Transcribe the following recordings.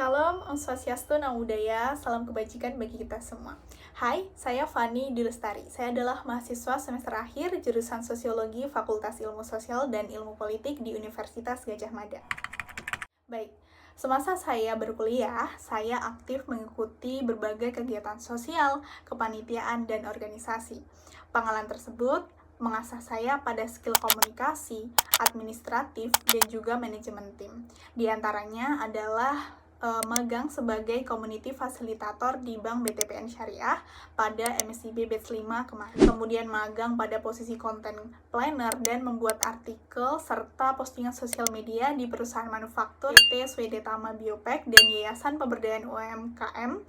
Shalom, Om Swastiastu, Namo Buddhaya, salam kebajikan bagi kita semua. Hai, saya Fani Dilestari. Saya adalah mahasiswa semester akhir jurusan Sosiologi Fakultas Ilmu Sosial dan Ilmu Politik di Universitas Gadjah Mada. Baik, semasa saya berkuliah, saya aktif mengikuti berbagai kegiatan sosial, kepanitiaan, dan organisasi. Pengalaman tersebut mengasah saya pada skill komunikasi, administratif, dan juga manajemen tim. Di antaranya adalah magang sebagai community facilitator di Bank BTPN Syariah pada MSIB Batch 5 kemarin. Kemudian magang pada posisi content planner dan membuat artikel serta postingan sosial media di perusahaan manufaktur PT Swede Tama Biopek dan Yayasan Pemberdayaan UMKM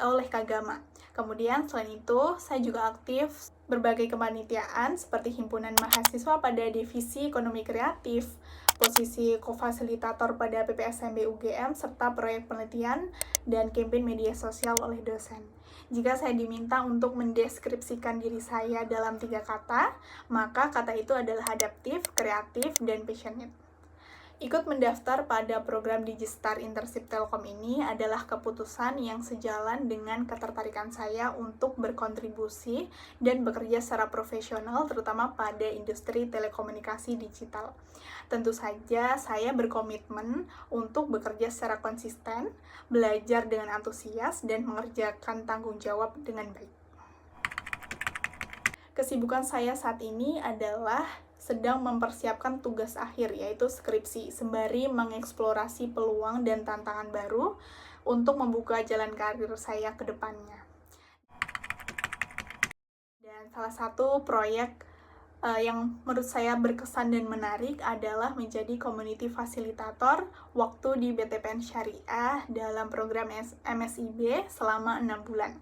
oleh Kagama. Kemudian selain itu, saya juga aktif berbagai kepanitiaan seperti himpunan mahasiswa pada divisi ekonomi kreatif, posisi kofasilitator pada PPSMB UGM, serta proyek penelitian dan kampanye media sosial oleh dosen. Jika saya diminta untuk mendeskripsikan diri saya dalam 3 kata, maka kata itu adalah adaptif, kreatif, dan passionate. Ikut mendaftar pada program Digistar Internship Telkom ini adalah keputusan yang sejalan dengan ketertarikan saya untuk berkontribusi dan bekerja secara profesional, terutama pada industri telekomunikasi digital. Tentu saja, saya berkomitmen untuk bekerja secara konsisten, belajar dengan antusias, dan mengerjakan tanggung jawab dengan baik. Kesibukan saya saat ini adalah sedang mempersiapkan tugas akhir, yaitu skripsi, sembari mengeksplorasi peluang dan tantangan baru untuk membuka jalan karir saya ke depannya. Dan salah satu proyek yang menurut saya berkesan dan menarik adalah menjadi community facilitator waktu di BTPN Syariah dalam program MSIB selama 6 bulan.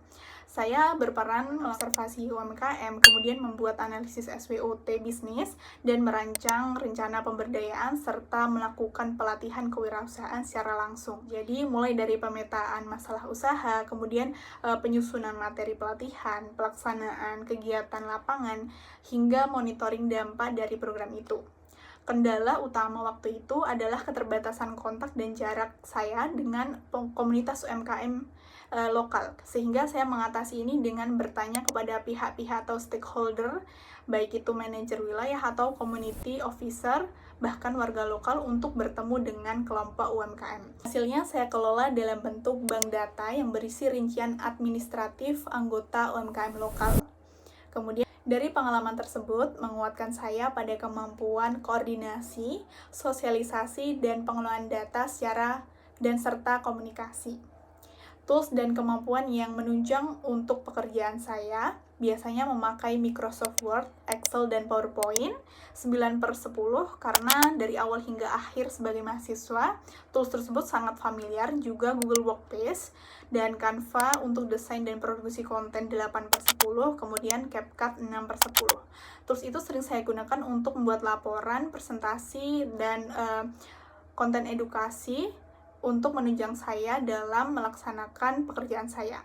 Saya berperan mengobservasi UMKM, kemudian membuat analisis SWOT bisnis, dan merancang rencana pemberdayaan, serta melakukan pelatihan kewirausahaan secara langsung. Jadi, mulai dari pemetaan masalah usaha, kemudian penyusunan materi pelatihan, pelaksanaan kegiatan lapangan, hingga monitoring dampak dari program itu. Kendala utama waktu itu adalah keterbatasan kontak dan jarak saya dengan komunitas UMKM lokal, sehingga saya mengatasi ini dengan bertanya kepada pihak-pihak atau stakeholder, baik itu manajer wilayah atau community officer, bahkan warga lokal untuk bertemu dengan kelompok UMKM. Hasilnya saya kelola dalam bentuk bank data yang berisi rincian administratif anggota UMKM lokal. Kemudian dari pengalaman tersebut menguatkan saya pada kemampuan koordinasi, sosialisasi, dan pengelolaan data serta komunikasi. Tools dan kemampuan yang menunjang untuk pekerjaan saya biasanya memakai Microsoft Word, Excel, dan PowerPoint 9/10 karena dari awal hingga akhir sebagai mahasiswa, tools tersebut sangat familiar, juga Google Workspace dan Canva untuk desain dan produksi konten 8/10, kemudian CapCut 6/10. Tools itu sering saya gunakan untuk membuat laporan, presentasi, dan konten edukasi untuk menunjang saya dalam melaksanakan pekerjaan saya.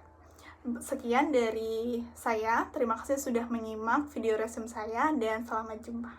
Sekian dari saya, terima kasih sudah menyimak video resume saya, dan selamat jumpa.